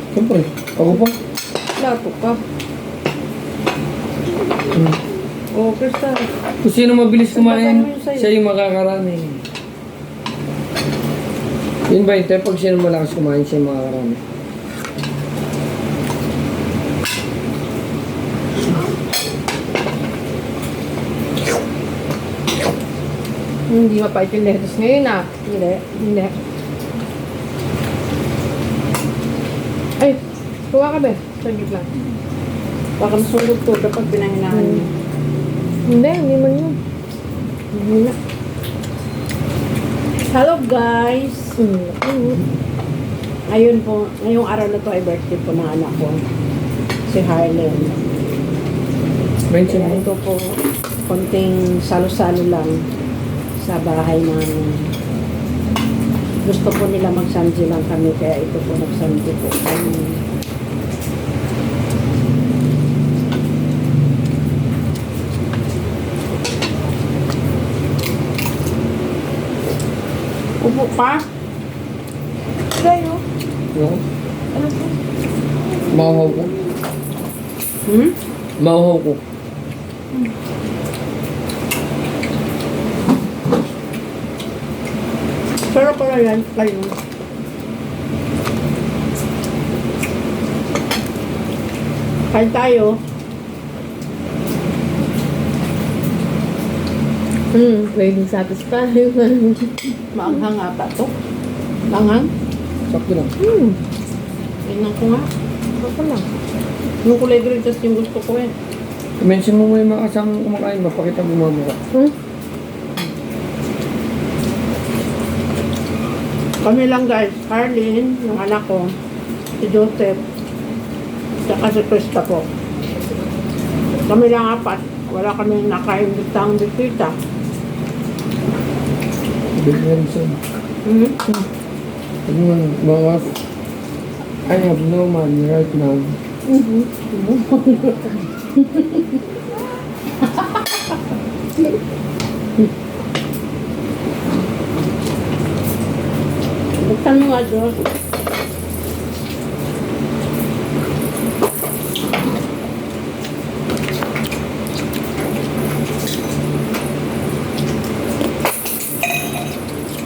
Siyempre, ako pa. Lato ka. Oo, Krista. Kung sino mabilis kumain, Sabagay mo yun sa'yo. siya yung makakarami. Yun ba yun? Pag sino malakas kumain, siya yung makakarami. Hindi mapait yung lettuce ngayon ah. Hindi. Ay, kuha ka ba? Sagit lang. Baka masungod to kapag pinahinahan mo. Hindi man yun. Hindi na. Hello guys! Ayun po, ngayong araw na to ay birthday po ng anak ko. Si Harlem. Mention Kaya mo. ito po, konting salo-salo lang sa bahay namin. Gusto po nila magsamji lang kami, kaya ito po nagsamji po kami. Upo pa? Kayo? No? Ano po? Mauhaw ko. Hmm? Mauhaw ko. Sarap pala yan, kayo. Kain tayo. Pwedeng satisfy. Maanghang nga pa to. Maanghang? Sakto lang. Tingnan ko nga. Ako lang. Yung kulay green, tas yung gusto ko eh. Mention mo yung mga kasamang kumakain, mapakita mo mga mukha. Kami lang guys, Arlene, yung anak ko, si Joseph, saka si Krista po. Kami lang apat. Wala kami nakain bitang bisita. Big Nelson. Ano man, mga I have no money right now. Buksan mo nga, Diyos.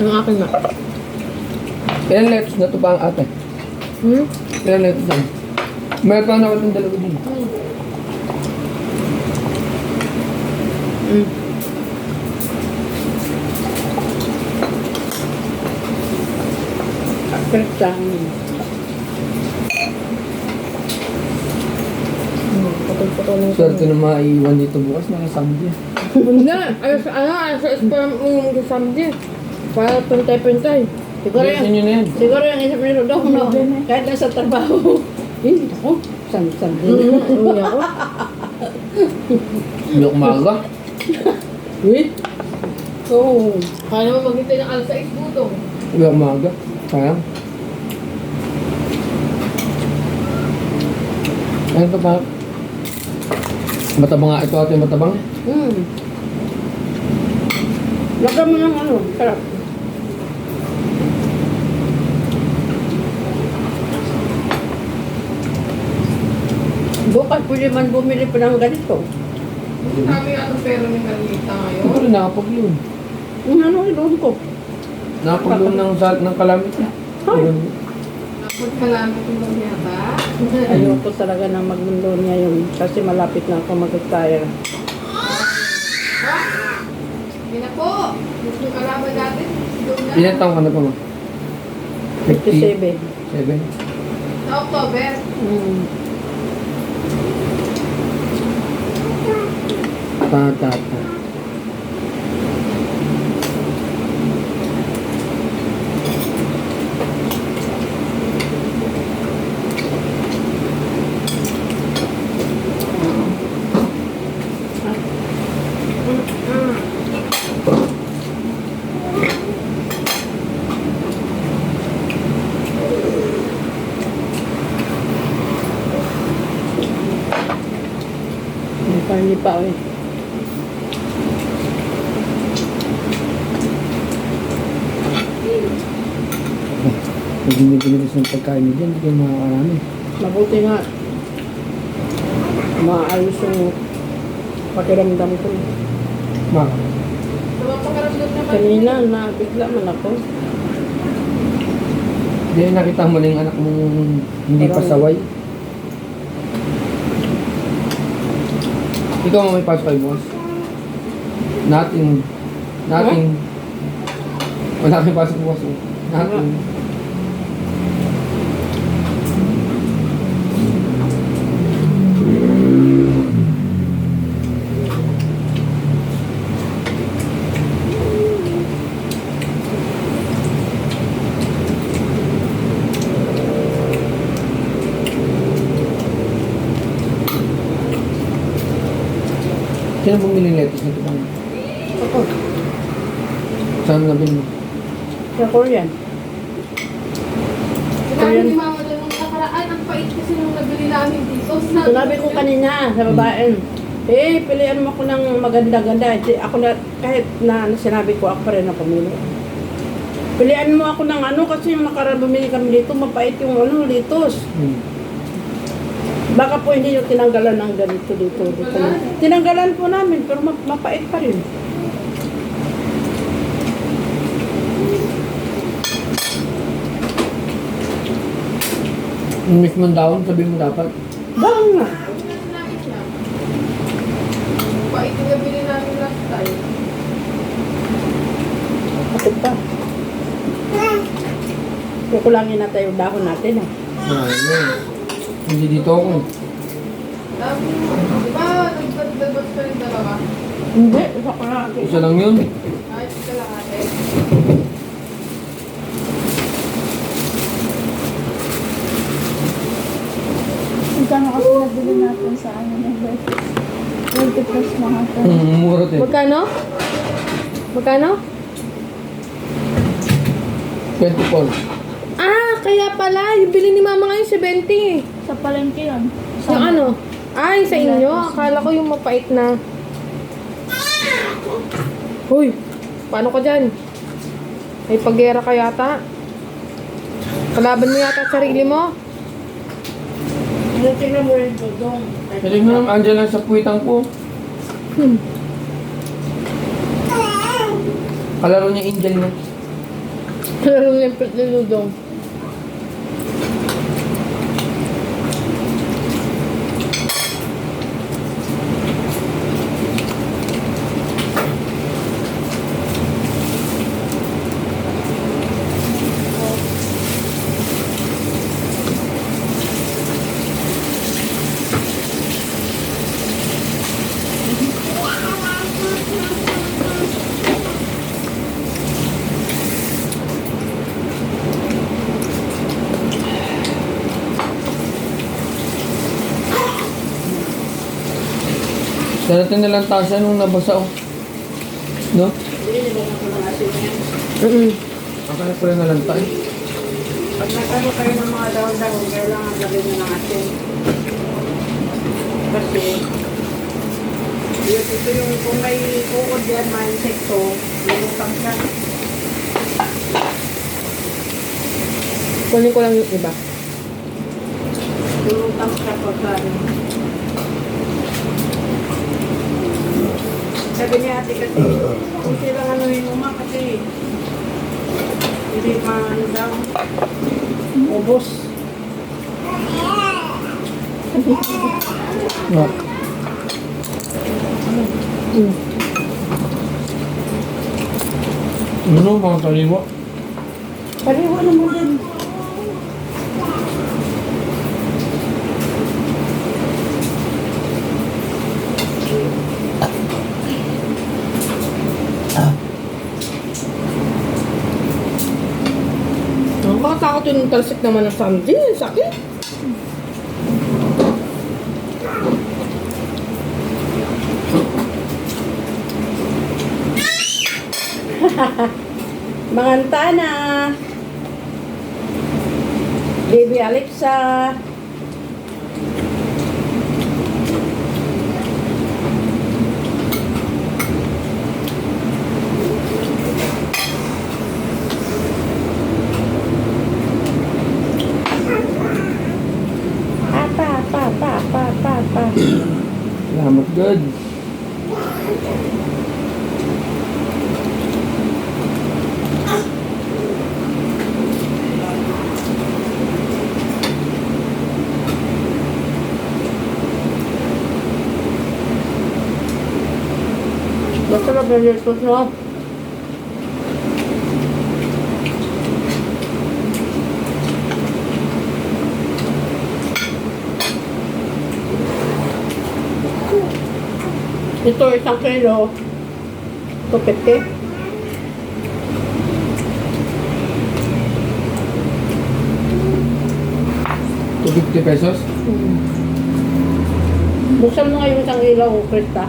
Ang akin na. Ilan lettuce na ito pa ang ate? Ilan lettuce na? Meron pa na itong dalawa din. Krista. Patol-patol ng Swerte na maiiwan dito bukas, nakasamdi. Hindi. Ayos pa yung kasamdi. Para pantay-pantay. Siguro Bilisan yung, nyo na yan. siguro yung isip nilo daw, no? Kahit nasa trabaho. Hindi ako. San. Uwi ako. Hindi ako maaga. Wait. Oo. Kaya naman maghintay ng alas 6 butong. Hindi ako maaga. Sayang. Ano ito pa? Matabang nga ito ate, matabang. Lagyan mo ng ano, sarap. Bukas pwede man bumili pa ng ganito. Sabi nga itong pera ni Carlita ngayon. Ito rin nakapag-loan. Yung ano, iluon ko. Nakapag-loan ng kalamity. Ay. Pagkalamat yung lang yata. Ayoko talaga na magmundo niya yun kasi malapit na ako mag-retire. Hindi na po. Gusto kalaban natin. Doon na. Ilan taong ka na pa mo? 57. 7? Sa October. Ta. Hindi pa eh. Hindi ng pagkain nyo dyan, hindi kayo makakarami. Mabuti nga. Maayos yung pakiramdam ko. Bakit? Sa mga pakaramdam naman. Kanina, nabigla man ako. Hindi nakita mo na yung anak mong hindi pa saway. Ikaw mo may pasok kay boss? Nothing. Wala kang pasok boss. Nothing. Sino bumili ng lettuce nito bang? Ako, Saan nabili mo? sa Korean. Sinabi ni Mama doon nung nakaraan, ang pait kasi nung nabili namin dito. Sinabi ko kanina sa babae, pilihan mo ako ng maganda-ganda. Ako na, kahit na sinabi ko, ako pa rin ang pumili. Pilihan mo ako ng ano, kasi yung nakaraan bumili kami dito, mapait yung ano, litos. Baka po hindi yung tinanggalan ng ganito dito. Wala. Tinanggalan po namin, pero mapait pa rin. Yung mismong daon, sabihin mo dapat. Bang nga. Sinabi siya. Pait yung nabili namin last time. Kapit pa. Kukulangin natin yung dahon natin. Ano? Hindi dito ako. Sabi mo, di ba nagdagdag ka rin dalawa? Hindi, isa ko na. Isa lang yun. Ay, ito lang ate. Magkano kasi nabili natin sa ano ng breakfast? 20 plus mga ito. Mura to eh. Magkano? Magkano? 24. Ah, kaya pala. Yung bili ni Mama ngayon 70. Sa palengke yun. Yung ano? Ay, sa inyo. Akala ko yung mapait na. Hoy, paano ka dyan? May paggera ka yata. Kalaban mo yata sarili mo. Tingnan mo yung dodong. Kasi mo naman, andyan lang sa puwitang ko. Kalaro niya angel na. Laro niya yung pit ni Ludong. Darating na lang tasa nung nabasa oh. No? Akala ko lang nalanta eh. Pag nagkano kayo ng mga dahon-dahon, kailangan gawin nyo ng asin. Kasi, ito yung kung may uod yan, may insekto, lulutang siya. Kunin ko lang yung iba. Lulutang siya pagka sabi niya ate kasi, kung silang ano yung uma kasi hindi pa ano daw, ubos. No. Ano mga kaliwa? Kaliwa naman din. Nakakatakot yung talsik naman ng Sandy. Sakit. Manganta na. Baby Alexa. Salamat, God. Masarap na lettuce, no? Ito, 1 kilo. 250. 250 pesos? Buksan mo nga yung 1 kilo, Krista.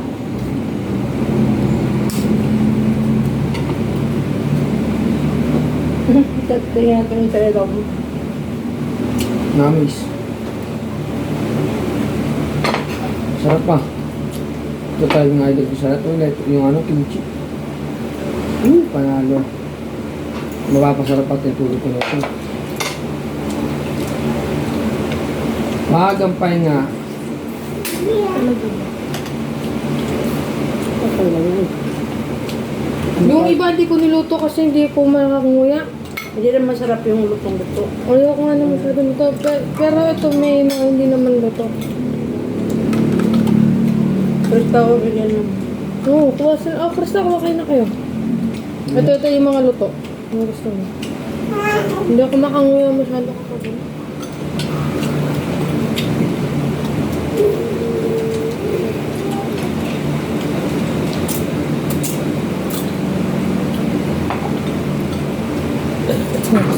Tingnan natin sa ilong. Namis. Sarap pa. Ito tayo ng idol ko sarap ulit. Yung ano, kimchi. Panalo. Mapapasarap pa tayo tulog ko na ito. Maagang pahinga. Okay lang yan. Yung iba di ko niluto kasi hindi ko makakunguya. Hindi naman masarap yung lutong-luto. Ayaw ko nga naman sa luto. Pero ito may mga hindi naman luto. Krista, ko bigyan ng... Oo, Krista, kumakain na kayo. Ito yung mga luto. Ang gusto mo. Hindi ako makanguya masyado kapag.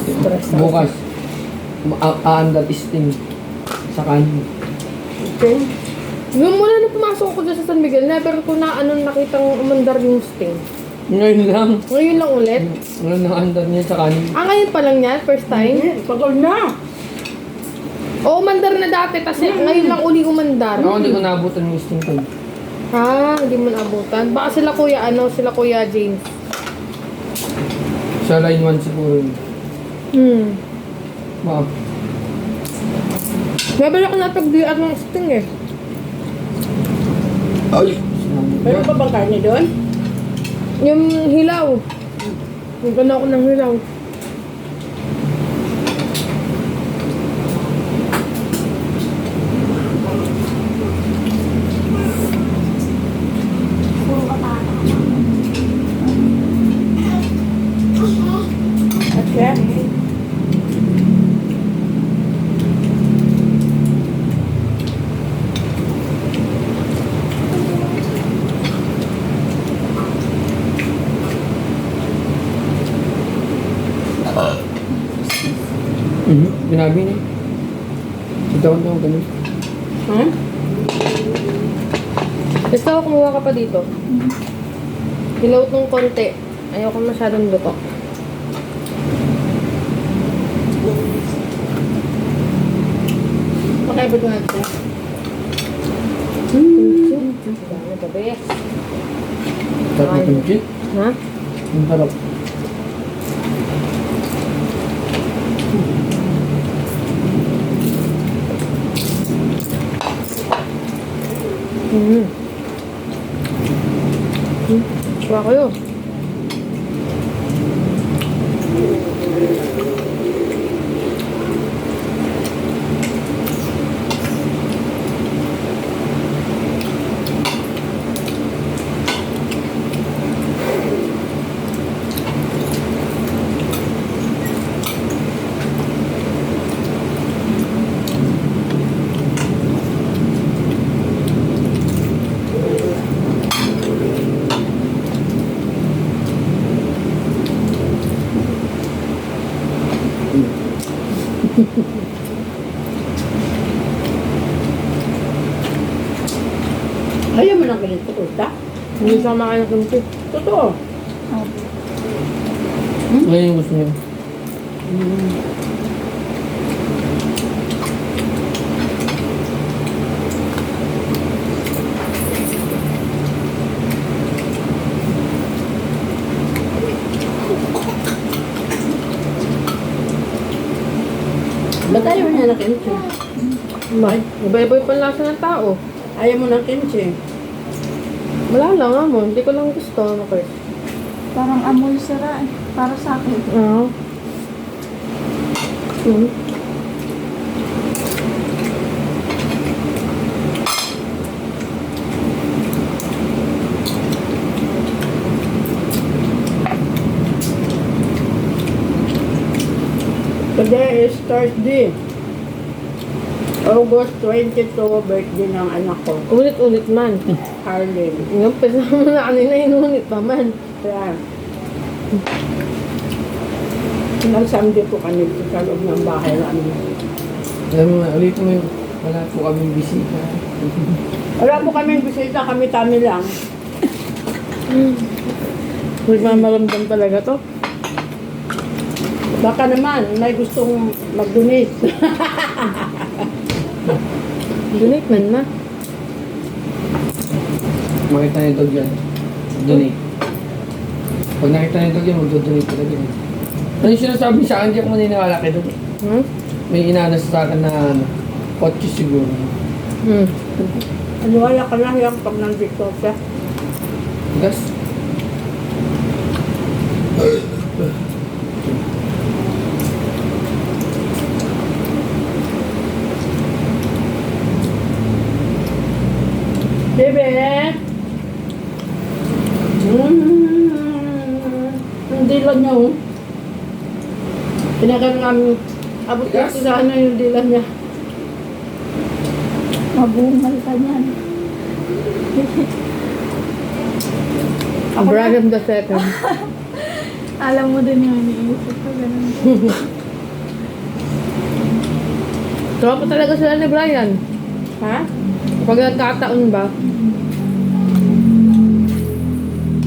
Stress ako. Bukas. Aandar sting sa kanin. Okay. Yung mula na pumasok ako dyan sa San Miguel, never ko na nakitang umandar yung sting. Ngayon lang. Ngayon lang ulit. Ngayon lang andar niya sa kanin. Ngayon pa lang yan? First time? Pagod na. Oo, umandar na dati kasi ngayon lang uli umandar. Ako hindi ko naabutan yung sting ko. Hindi mo naabutan. Baka sila Kuya James. Sa line 1 siguro yun. Wow. Never ako napag-diat ng sting eh. Ay! Meron pa bang karne doon? Yung hilaw. Nagano ako ng hilaw. Okay. Binabi niya. Sitawan ko ganun. Hmm? Gusto ko kumuha ka pa dito. Hilaw tong konti. Ayoko masyadong luto. Pakaibot mo natin. Dami ka, bes. Sarap na kimchi. Ha? Ang sarap. Kuha kayo. Ayaw mo ng ganito, Krista? Hindi siya makain ng kimchi. Totoo. Ngayon yung gusto niya. Ba't ayaw niya ng kimchi? Iba-iba yung panlasa ng tao. Ayaw mo ng kimchi. Wala lang mo. Hindi ko lang gusto. Ano ko eh. Parang amoy sira eh. Para sa akin. Oo. Hmm. Today is Thursday. August 22, birthday ng anak ko, Ulit-ulit man. Harley. Yung pesa mo na kanina, inulit pa man. Kaya, nag-Sunday po kami sa loob ng bahay namin. Alam mo, ulit mo yung wala po kaming bisita. Wala po kaming bisita, kami-tami lang. May mamaramdam talaga to. Baka naman, may gustong mag-donate. Donate man ma. Makita niyo dog yan. Donate. Pag nakita niyo dog yan, mag-donate talaga yan. Ano yung sinasabi sa akin, hindi ako maniniwala kay dog. Hmm? May inanas sa akin na ano, kotse siguro. Hmm. Aniwala ka lang yung pag nandito siya. Gas? Bebe! Ang dila niya, oh. Pinagan namin. Abot Yes. yes. Sa ano yung dila niya. Mabungal ka niyan. Abraham the second. Alam mo din yung iniisip ko. Ganun. Tropa talaga sila ni Brian. Ha? Pag nagkataon ba?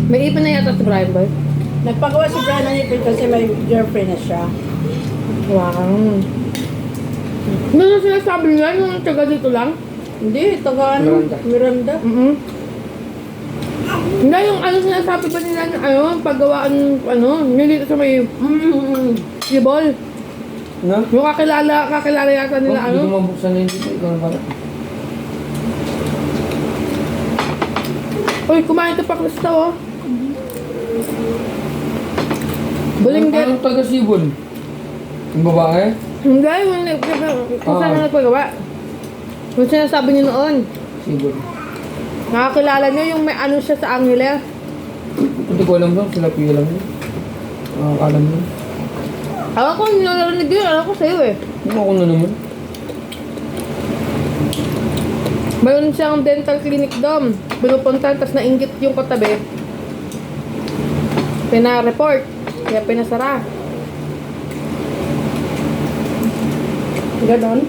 May ipon na yata si Brian ba? Nagpagawa si Brian ng ipin kasi may girlfriend na siya. Wow. Ano na sinasabi nila yung taga dito lang? Hindi, taga ano? Miranda. Miranda. Hindi, yung ano sinasabi ba nila ng ano, paggawaan, ano, yung dito sa may Yibol. No? Yung kakilala yata nila, Hindi ko ano. mabuksan na yun dito. Ikaw na pala. Uy, kumain ka pa, Krista, oh. Buling din. Anong taga-sibol? Yung babae? Hindi, kung saan na nagpagawa. Kung sinasabi niyo noon. Sibol. Nakakilala niyo yung may ano siya sa Angeles. Hindi ko alam doon. Sila piyo lang yun. Nakakalam yun. Alam ko, nilarinig yun. Alam ko sa'yo eh. Hindi ako na naman. Mayroon siyang dental clinic doon. Pinupuntan, tapos nainggit yung katabi. Pina-report. Kaya pinasara. Ganon.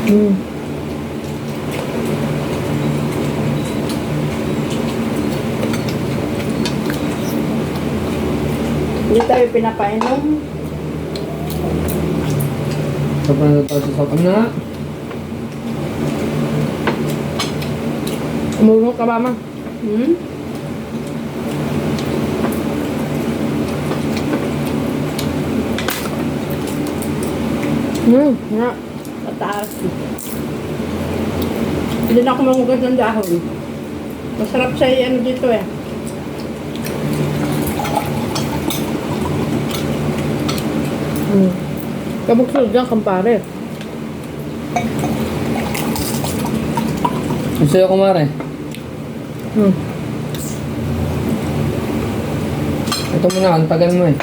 Hmm. Hindi tayo pinapainom. Sobrang natawa sa sobrang na nga. Umurong ka ba, ma? Hmm? Nga. Mataas. Hindi na ako mangugas ng dahon. Masarap siya ano dito eh. Kabuksul dyan, kampare. Ang sa'yo kumare. Ito mo na, antagan mo eh.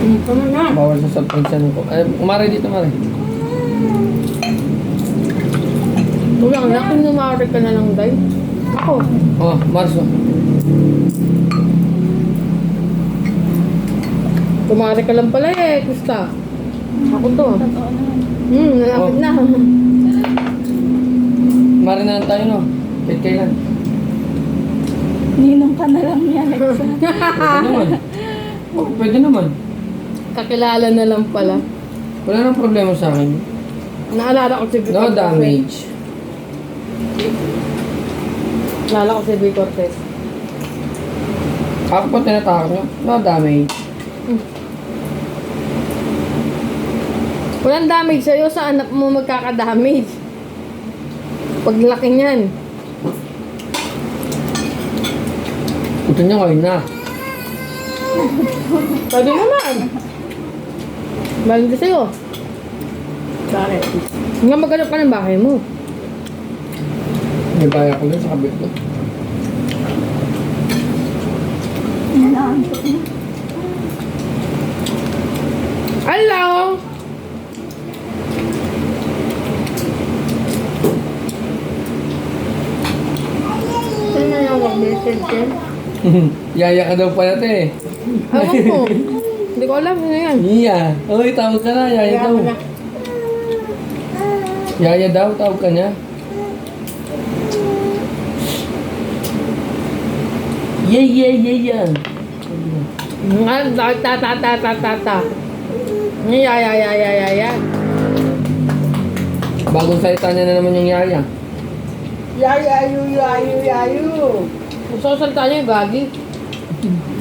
Ano na? Bawal sa subtension ko. Ay, kumare dito, mare. Tulang na, kung numari ka na lang, day. Ako. Oh, Marso. Kumari ka lang pala eh, Krista. Ako to. Totoo naman. Nalapit na. Mare na lang tayo, no? Kahit kailan. Ninong ka na lang ni Alexa. Pwede naman. Oh, pwede naman. Kakilala na lang pala. Wala nang problema sa akin. Naalala ko si Vic No Cortez. damage. Naalala ko si Vic Cortez. Ako pa tinatakot nyo. No damage. Walang damage sa'yo, sa anak mo magkaka-damage. Paglaki niyan. Ito niya kayo na. Pwede naman. Balik sa'yo. Bakit? Nga maghanap ka ng bahay mo. May baya ko din sa kabit ko. Inaantok na. Hello! Sino yung mag-message yan? Yaya ka daw pala te. Ewan ko. Hindi ko alam. Ano yan? Iya. Uy, tawag ka na. Yaya Kaya daw. mo na. Yaya daw, tawag ka niya. Yeah. Nga, ta. Ya. Bagong salita niya na naman yung yaya. Yayu. Gusto ko salita niya yung gagi.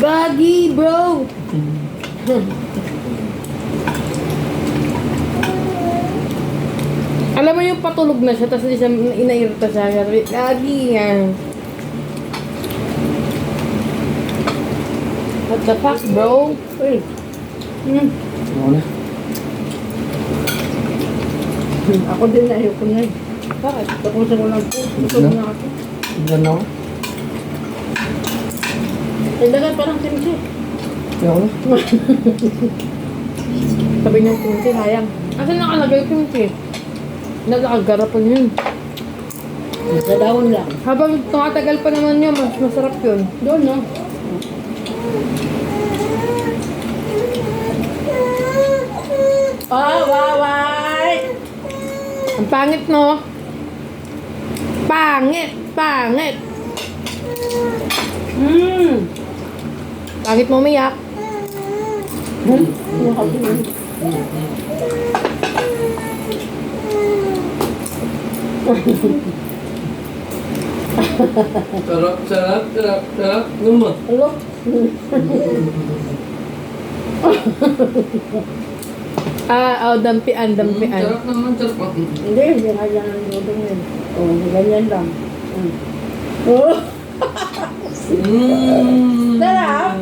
Gagi, bro! Alam mo yung patulog na siya, tapos hindi siya inairita siya. Sabi, gagi yan. What the fuck, bro? Uy. Ako na. Ako din ayoko na. Bakit? Tapusin ko lang po. Gusto ko na ako. Tignan ako. Tindagan parang simsi. Ayoko na. Sabi niya, kimchi, sayang. Kasi nakalagay yung kimchi. Nagkagarapan yun. Sa dahon lang. Habang tumatagal pa naman yun, mas masarap yun. Doon, no? Oh, waway! Ang pangit, no? Pangit! Pangit mo umiyak. Sarap. Numa. Hello? Dampian. Sarap naman, sarap. Hindi nga yan ang dudong yun. Oh, ganyan lang. Oh, Sarap.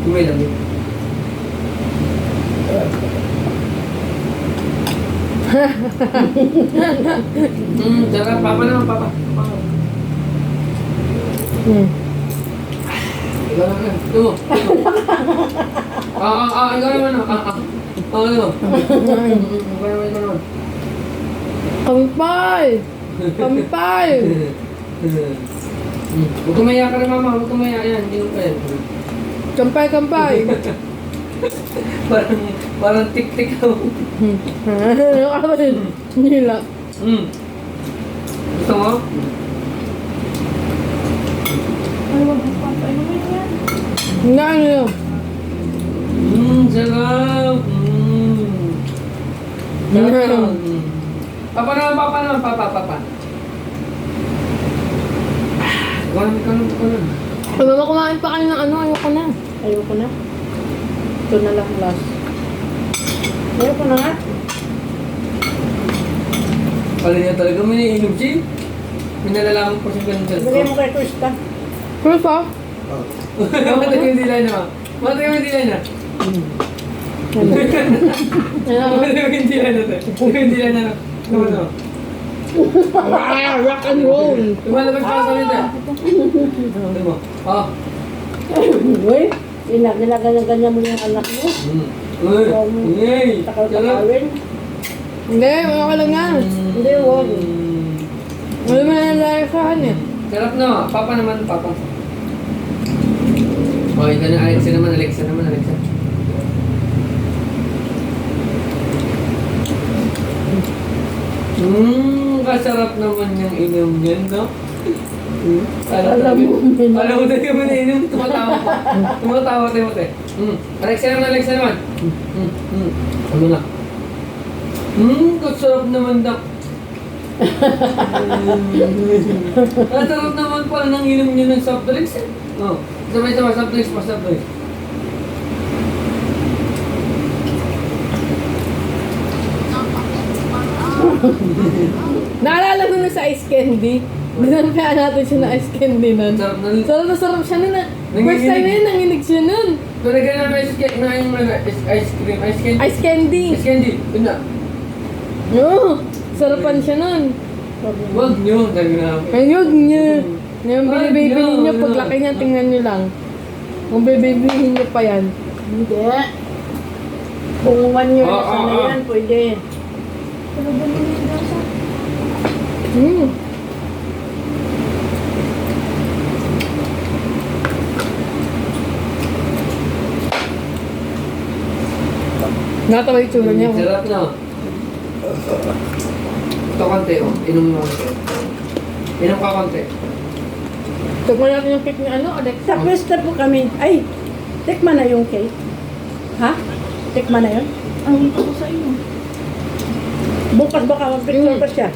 Wait lang. Sarap. Papa naman, papa. Ikaw naman. Tumo. Ikaw naman. Ikaw naman. Kampay! Huwag kumaya ka rin, mama. Huwag kumaya. Ayan, hindi mo pa yan. Kampay! Parang tik-tik ako. Nila. Gusto mo? Ay, wag mo pa. Ano ba yan? Nga ano yun? Sarap. Sarap. Papa naman, papa. Ikaw naman. Kung mama kumain pa kayo ng ano, ayoko na. ayoko na. Ito na lang last. Ayoko na nga. Pala niya talaga, may naiinom siya. May nalalaman pa siya ganun Bigay mo kay Krista. Pero pa? Matag yung dilay na. Matag yung dilay na. Matag yung dilay na. Matag yung dilay na. Rock and roll! Lumalabas pa sa nito. Ano mo? Uy, ginaganyan mo yung anak mo. Uy! Sarap! Takal-takalin. Hindi, okay lang yan. Hindi, huwag. Wala mo na nalalasahan eh. Sarap na. Papa naman, papa. Okay ka na. Alexa naman. Kasarap naman yung inom niyan, no? Alam mo, Alam mo talaga mo na inom, tumatawa ka. Tumatawa, Timote. Alexa naman. Ano na? Kasarap naman daw. Kasarap naman pala ng inom niyo ng soft drinks eh. Oh, sabay-sabay, soft drinks. Naalala ko na sa ice candy. Dinampayaan natin siya na ice candy nun. Sarap na. Sarap na sarap siya nun. First time na yun, nanginig siya nun. Pero ganun na ice cream, ice cream, ice candy. Ice candy. Ice candy, yun na. Oo, sarapan siya nun. Wag nyo, sabi na. Ayun niya. Ngayon Wag binibaby yun. niyo, paglaki niya, tingnan niyo lang. Kung bibabyhin niyo pa yan. Hindi. Kung 1 year na Oo, sana oo. yan, pwede. Pero bumili daw sa... Hmm. Natawa yung tsura niya. Sarap na. Ito konti, oh. Inom mo konti. Inom ka konti. Tignan natin yung cake ni ano, Alex. Sa pwesto po kami. Ay, tikman na yung cake. Ha? Tikman na yun? Ang ito ko sa iyo. Bukas baka mag-picture pa siya.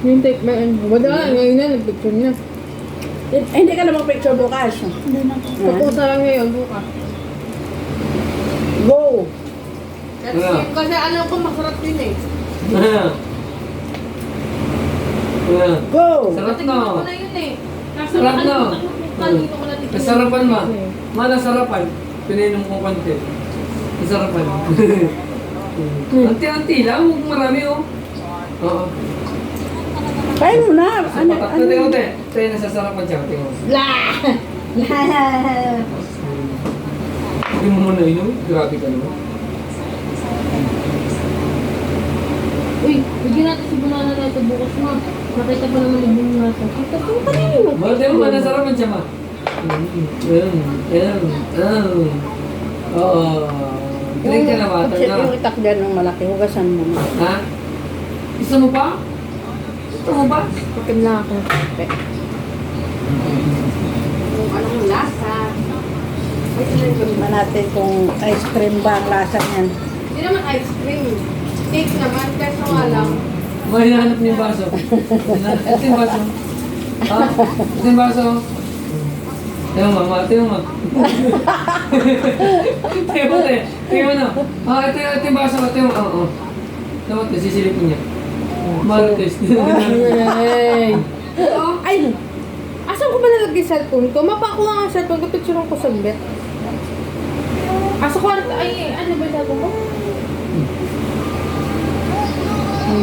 Yung take ba yun? Wala, ngayon na, nag-picture niya. Hindi ka na mag-picture bukas. Hindi na po. Papusa lang ngayon, bukas. Go! Kasi alam ko masarap yun eh. Go! Sarap na. Ko na yun eh. Sarap na. Kanino ko na tignan. Nasarapan ma. Ma, nasarapan. Pinainom ko konti. Nasarapan. Anti-anti lang, huwag marami oh. Oo. Kaya mo na. Ano? Ate, ate. Tayo nasasarapan siya. Tingnan mo. La! La! Hindi mo muna inom. Grabe ka naman. Uy, bigyan natin si Banana na ito bukas na. Nakita pa naman yung bunga natin. Kita po kanino mo. Ma, tayo mo, nasarapan siya ma. Oo. Drink ka na water na. Yung itak dyan ng malaki, hugasan mo na. Ha? Gusto mo pa? Gusto mo ba? Tikim na ako. Kung anong lasa. Tignan natin kung ice cream ba ang lasa niyan. Hindi naman ice cream. Cake naman, kaso nga lang. Ba, hinahanap niyo yung baso. Ito yung baso. Ha? Ito yung baso. Tingnan mo, ma. Tingnan mo. Tingnan mo, te. Tingnan mo na. Ah, ito yung baso. Tingnan mo. Oo. Tingnan mo, te. Sisilipin niya. Marites. Ay! Ay! Asan ko ba nalagay yung cellphone ko? Mapakuha nga ang cellphone ko, picturean ko sa bet. Sa kwarto, ay, ano ba yung cellphone ko?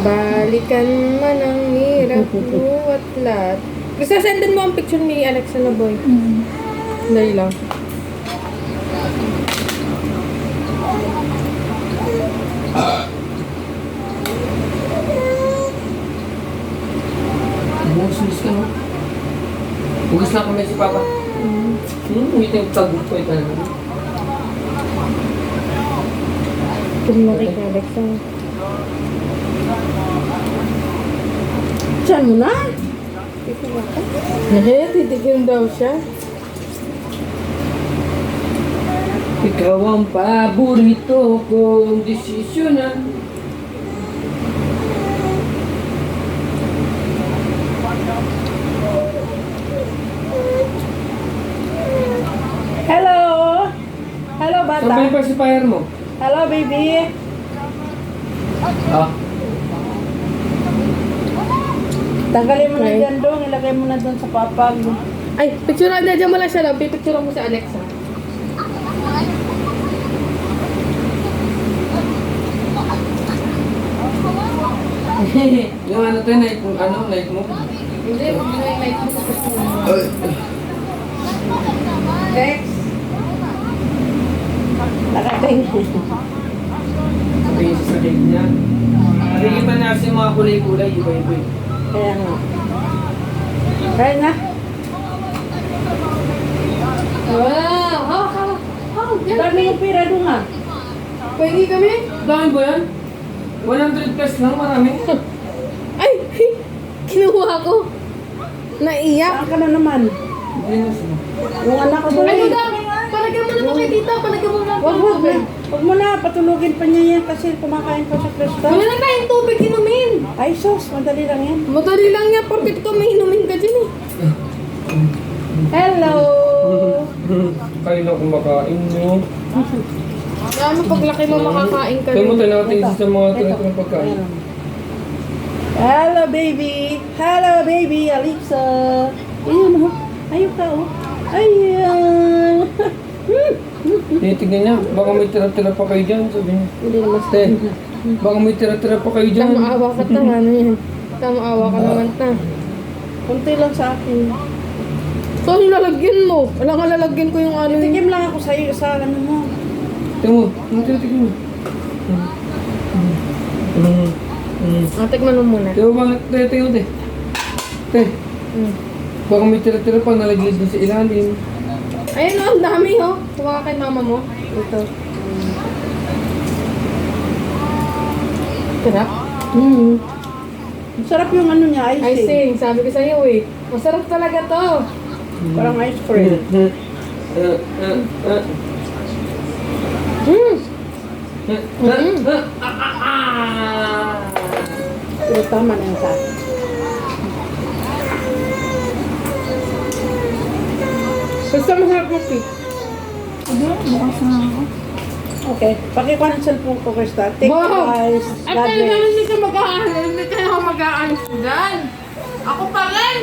Balikan man ang hirap mo at lahat. Gusto sendan mo ang picture ni Alexa na boy. Dali lang. Bumus ka, no? Hugas na kami si Papa. Ito yung tagot ko. Ito na. Tignan kay Alexa. Saan mo na? Titikim daw siya. Ikaw ang paborito kong desisyonan. Hello! Hello, bata. Sabay pa si Fire mo. Hello, baby. Ah. Tanggalin mo na Okay. dyan doon. Ilagay mo na doon sa papag. Ay, picture na dyan mo lang siya lang. Pipicture mo si Alexa. Yung ano to, night mo, night mo. Hindi, huwag mo yung light mo sa picture mo. Next. Nakatingin. Sabihin sa cake niya. Nakikita niya kasi yung mga kulay-kulay, iba-iba eh. Kaya nga. Kaya nga. Wow! Hawak, hawak. Hawak, yan. Dami yung pira doon nga. Pwede kami? Dami ba yan? 100 plus lang, marami. Ay! Kinuha ko. Naiyak. Saan ka na naman? Dinos mo. Yung anak ko doon. Ano daw? Palagyan mo na to kay tita. Palagyan mo na. Wag mo na. Wag mo na. Patulogin pa niya yan kasi kumakain pa sa Krista. Wala na tayong tubig inumin. Ay, sus. Madali lang yan. Madali lang yan porkit ikaw may inumin ka dyan eh. Hello! Kayo na kumakain nyo. Ano paglaki mo makakain ka Kaya mo rin. tayo nakatingin sa mga Ito. tunay ng pagkain. Ayan. Hello, baby. Hello, baby. Alexa. Ayun, oh. Ayun ka, oh. Ayan. Tinitignan niya, baka may tira-tira pa kayo dyan, sabi niya. Hindi naman. Te, baka may tira-tira pa kayo dyan. Maawa ka ta, ano yan. Maawa ka naman ta. Kunti lang sa akin. So, ano lalagyan mo? Wala nga lalagyan ko yung ano. Tikim lang ako sa'yo sa ano mo. Tingnan mo, tinitignan mo. Tikman mo muna. Tingnan mo ba, tingnan mo, te. Te, baka may tira-tira pa nalaglag din sa ilalim. Ayun oh, ang dami oh. Kuha ka kay mama mo. Ito. Sarap. Sarap yung ano niya, icing. Icing. Sabi ko sa'yo eh. Masarap talaga to. Parang ice cream. Pero tama na yung sa akin. Basta masarap yung cake. Sige, bukas na ako. Okay. Pakikuha ng cellphone ko, Krista. Take Wow. it, guys. At God talaga bless. hindi ka mag-aalis. Hindi ka mag-aalis dyan. Ako pa rin.